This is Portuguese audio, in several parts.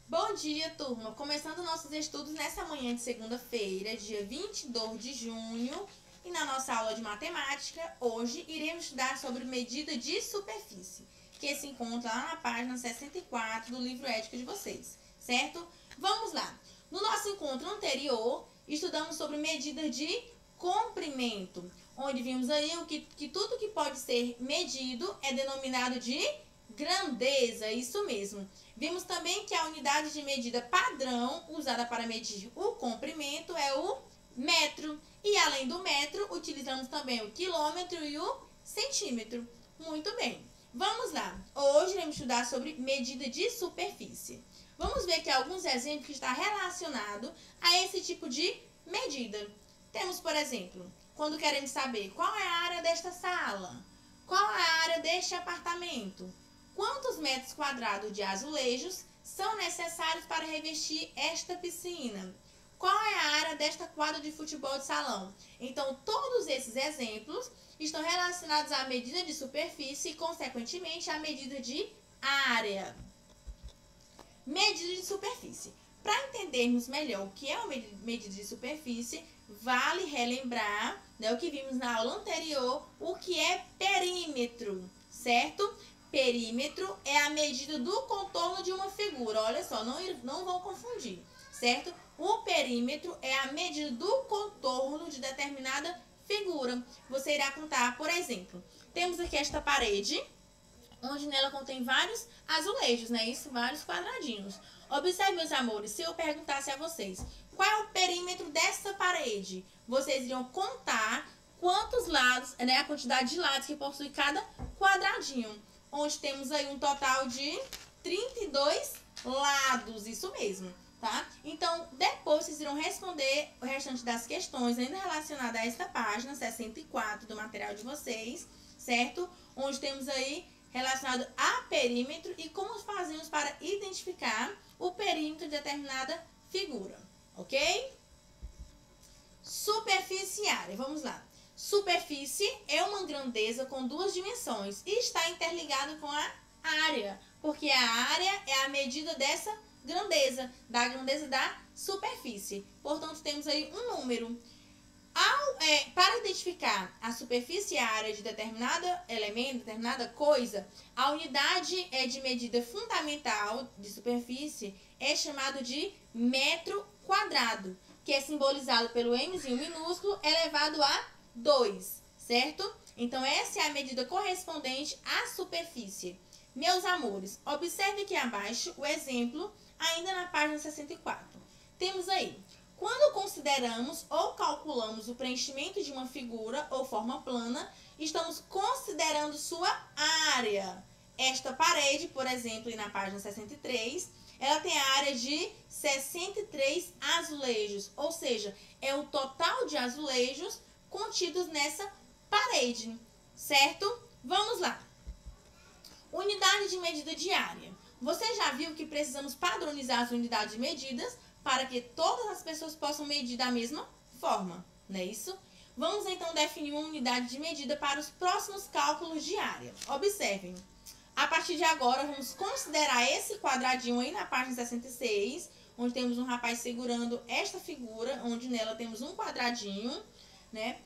Bom dia, turma! Começando nossos estudos nessa manhã de segunda-feira, dia 22 de junho. E na nossa aula de matemática, hoje iremos estudar sobre medida de superfície, que se encontra lá na página 64 do livro ético de vocês, certo? Vamos lá! No nosso encontro anterior, estudamos sobre medida de comprimento, onde vimos aí que tudo que pode ser medido é denominado de grandeza, isso mesmo. Vimos também que a unidade de medida padrão usada para medir o comprimento é o metro. E além do metro, utilizamos também o quilômetro e o centímetro. Muito bem. Vamos lá. Hoje iremos estudar sobre medida de superfície. Vamos ver aqui alguns exemplos que estão relacionados a esse tipo de medida. Temos, por exemplo, quando queremos saber qual é a área desta sala, qual é a área deste apartamento, quantos metros quadrados de azulejos são necessários para revestir esta piscina? Qual é a área desta quadra de futebol de salão? Então, todos esses exemplos estão relacionados à medida de superfície e, consequentemente, à medida de área. Medida de superfície. Para entendermos melhor o que é uma medida de superfície, vale relembrar, né, o que vimos na aula anterior, o que é perímetro, certo? Perímetro é a medida do contorno de uma figura. Olha só, não vão confundir, certo? O perímetro é a medida do contorno de determinada figura. Você irá contar, por exemplo, temos aqui esta parede, onde nela contém vários azulejos, né? Isso, vários quadradinhos. Observe, meus amores, se eu perguntasse a vocês, qual é o perímetro dessa parede? Vocês iriam contar quantos lados, né? A quantidade de lados que possui cada quadradinho. Onde temos aí um total de 32 lados, isso mesmo, tá? Então, depois vocês irão responder o restante das questões ainda relacionadas a esta página 64 do material de vocês, certo? Onde temos aí relacionado a perímetro e como fazemos para identificar o perímetro de determinada figura, ok? Superfície e área, vamos lá. Superfície é uma grandeza com duas dimensões e está interligada com a área, porque a área é a medida dessa grandeza, da grandeza da superfície. Portanto, temos aí um número. Para identificar a superfície e a área de determinado elemento, determinada coisa, a unidade de medida fundamental de superfície é chamado de metro quadrado, que é simbolizado pelo mzinho minúsculo elevado a 2, certo? Então, essa é a medida correspondente à superfície. Meus amores, observe aqui abaixo o exemplo, ainda na página 64. Temos aí, quando consideramos ou calculamos o preenchimento de uma figura ou forma plana, estamos considerando sua área. Esta parede, por exemplo, na página 63, ela tem a área de 63 azulejos, ou seja, é o total de azulejos contidos nessa parede, certo? Vamos lá. Unidade de medida de área. Você já viu que precisamos padronizar as unidades de medidas para que todas as pessoas possam medir da mesma forma, não é isso? Vamos então definir uma unidade de medida para os próximos cálculos de área. Observem. A partir de agora, vamos considerar esse quadradinho aí na página 66, onde temos um rapaz segurando esta figura, onde nela temos um quadradinho, né?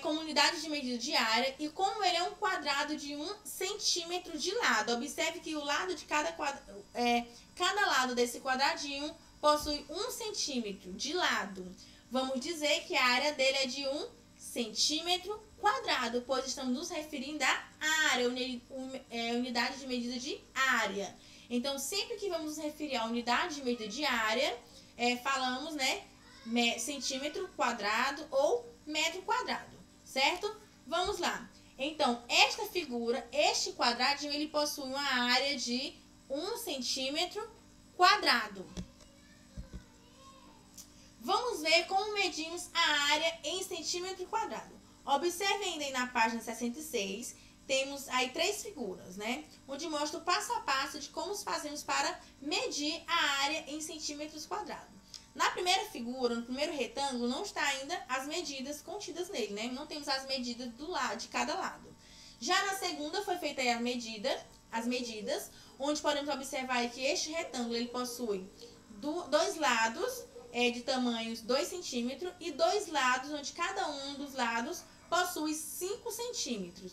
Como unidade de medida de área, e como ele é um quadrado de 1 centímetro de lado. Observe que o lado de cada lado desse quadradinho possui 1 centímetro de lado. Vamos dizer que a área dele é de 1 centímetro quadrado, pois estamos nos referindo à área, unidade de medida de área. Então, sempre que vamos nos referir à unidade de medida de área, falamos, né, centímetro quadrado ou metro quadrado, certo? Vamos lá. Então, esta figura, este quadradinho, ele possui uma área de 1 centímetro quadrado. Vamos ver como medimos a área em centímetro quadrado. Observe ainda aí na página 66, temos aí 3 figuras, né? Onde mostra o passo a passo de como fazemos para medir a área em centímetros quadrados. Na primeira figura, no primeiro retângulo, não está ainda as medidas contidas nele, né? Não temos as medidas do lado, de cada lado. Já na segunda foi feita aí a medida as medidas, onde podemos observar que este retângulo ele possui dois lados de tamanhos 2 centímetros e dois lados, onde cada um dos lados possui 5 centímetros.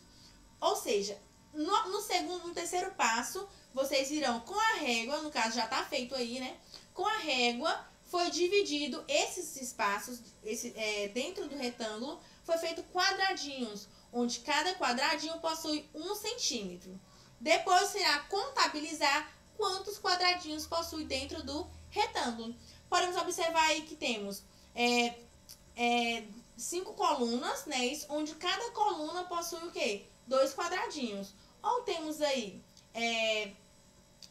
Ou seja, no terceiro passo, vocês irão com a régua, no caso já está feito aí, né? Com a régua, foi dividido esses espaços, dentro do retângulo, foi feito quadradinhos, onde cada quadradinho possui 1 centímetro. Depois será contabilizar quantos quadradinhos possui dentro do retângulo. Podemos observar aí que temos 5 colunas, né? Isso, onde cada coluna possui o quê? 2 quadradinhos. Ou temos aí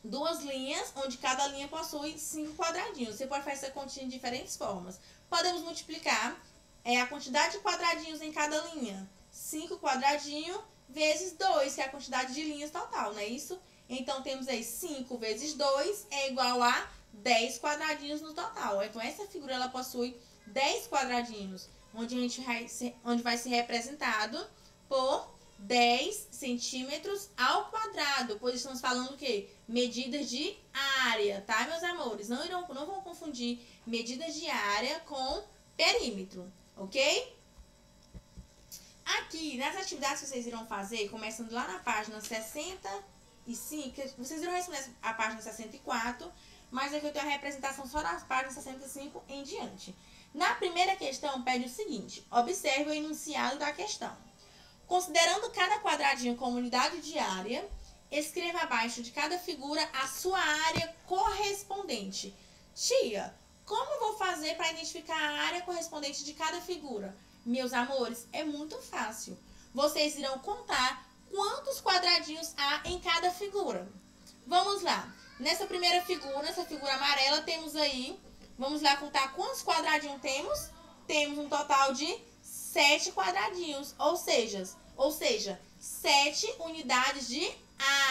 2 linhas, onde cada linha possui 5 quadradinhos. Você pode fazer essa continha de diferentes formas. Podemos multiplicar a quantidade de quadradinhos em cada linha. 5 quadradinhos vezes 2, que é a quantidade de linhas total, não é isso? Então, temos aí 5 vezes 2 é igual a 10 quadradinhos no total. Então, essa figura ela possui 10 quadradinhos, onde vai ser representado por 10 centímetros ao quadrado, pois estamos falando o quê? Medidas de área, tá, meus amores? Não vão confundir medidas de área com perímetro, ok? Aqui, nas atividades que vocês irão fazer, começando lá na página 65, vocês irão responder a página 64, mas aqui eu tenho a representação só das páginas 65 em diante. Na primeira questão, pede o seguinte: observe o enunciado da questão. Considerando cada quadradinho como unidade de área, escreva abaixo de cada figura a sua área correspondente. Tia, como eu vou fazer para identificar a área correspondente de cada figura? Meus amores, é muito fácil. Vocês irão contar quantos quadradinhos há em cada figura. Vamos lá. Nessa primeira figura, essa figura amarela, temos aí, vamos lá contar quantos quadradinhos temos? Temos um total de 7 quadradinhos, ou seja, 7 unidades de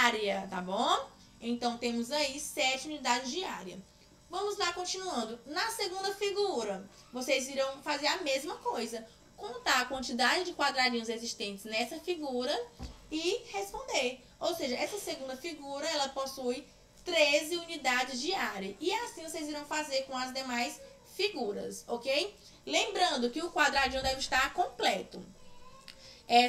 área, tá bom? Então, temos aí 7 unidades de área. Vamos lá, continuando. Na segunda figura, vocês irão fazer a mesma coisa. Contar a quantidade de quadradinhos existentes nessa figura e responder. Ou seja, essa segunda figura, ela possui 13 unidades de área. E assim vocês irão fazer com as demais figuras, ok? Lembrando que o quadradinho deve estar completo.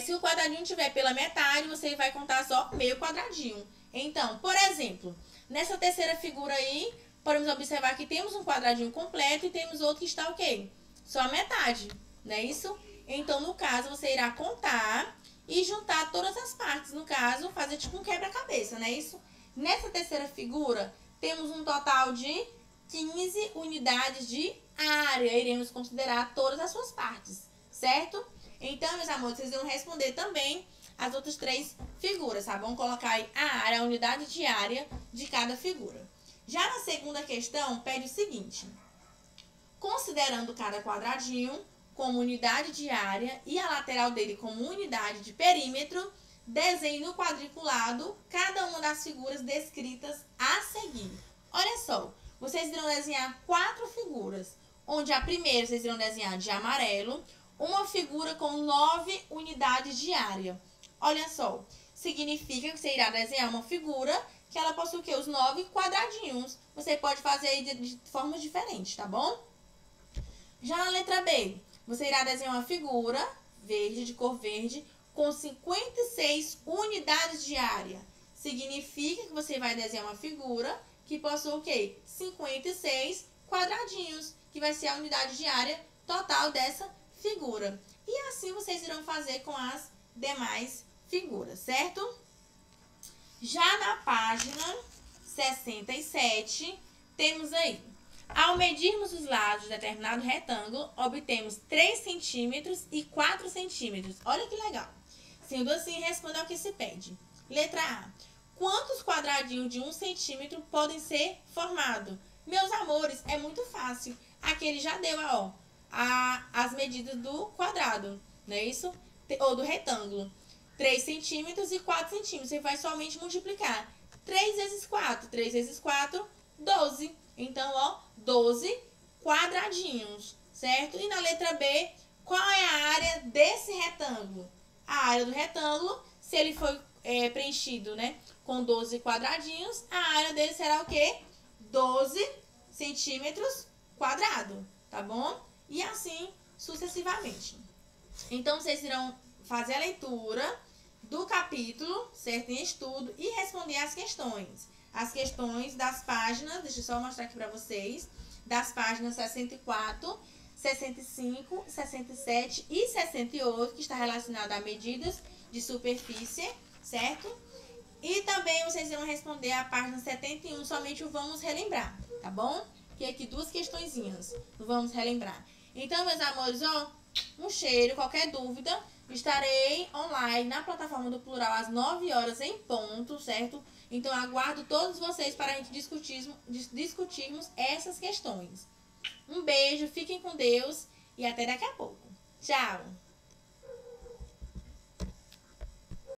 Se o quadradinho estiver pela metade, você vai contar só meio quadradinho. Então, por exemplo, nessa terceira figura aí, podemos observar que temos um quadradinho completo e temos outro que está o quê? Só a metade, não é isso? Então, no caso, você irá contar e juntar todas as partes. No caso, fazer tipo um quebra-cabeça, não é isso? Nessa terceira figura, temos um total de 15 unidades de área. Iremos considerar todas as suas partes, certo? Então, meus amores, vocês vão responder também as outras 3 figuras, tá bom? Colocar aí a área, a unidade de área de cada figura. Já na segunda questão, pede o seguinte: considerando cada quadradinho como unidade de área e a lateral dele como unidade de perímetro, desenhe no quadriculado cada uma das figuras descritas a seguir. Olha só, vocês irão desenhar 4 figuras, onde a primeira vocês irão desenhar de amarelo, uma figura com 9 unidades de área. Olha só, significa que você irá desenhar uma figura que ela possui o quê? Os 9 quadradinhos. Você pode fazer aí de formas diferentes, tá bom? Já na letra B, você irá desenhar uma figura verde, de cor verde, com 56 unidades de área. Significa que você vai desenhar uma figura que possui o quê? 56 quadradinhos, que vai ser a unidade de área total dessa figura. E assim vocês irão fazer com as demais figuras, certo? Já na página 67, temos aí: ao medirmos os lados de determinado retângulo, obtemos 3 centímetros e 4 centímetros. Olha que legal. Sendo assim, responda ao que se pede. Letra A: quantos quadradinhos de 1 centímetro podem ser formados? Meus amores, é muito fácil. Aqui ele já deu, ó, as medidas do quadrado, não é isso? Ou do retângulo. 3 centímetros e 4 centímetros. Você vai somente multiplicar. 3 vezes 4. 3 vezes 4, 12. Então, ó, 12 quadradinhos, certo? E na letra B, qual é a área desse retângulo? A área do retângulo, se ele foi preenchido, né, com 12 quadradinhos, a área dele será o quê? 12 centímetros quadrados, tá bom? E assim sucessivamente. Então, vocês irão fazer a leitura do capítulo, certo? Em estudo, e responder as questões. As questões das páginas, deixa eu só mostrar aqui pra vocês, das páginas 64, 65, 67 e 68, que está relacionado a medidas de superfície, certo? E também vocês irão responder a página 71, somente o vamos relembrar, tá bom? Que aqui 2 questõezinhas, vamos relembrar. Então, meus amores, ó, um cheiro. Qualquer dúvida, estarei online na plataforma do Plural às 9 horas em ponto, certo? Então, aguardo todos vocês para a gente discutirmos essas questões. Um beijo, fiquem com Deus e até daqui a pouco. Tchau!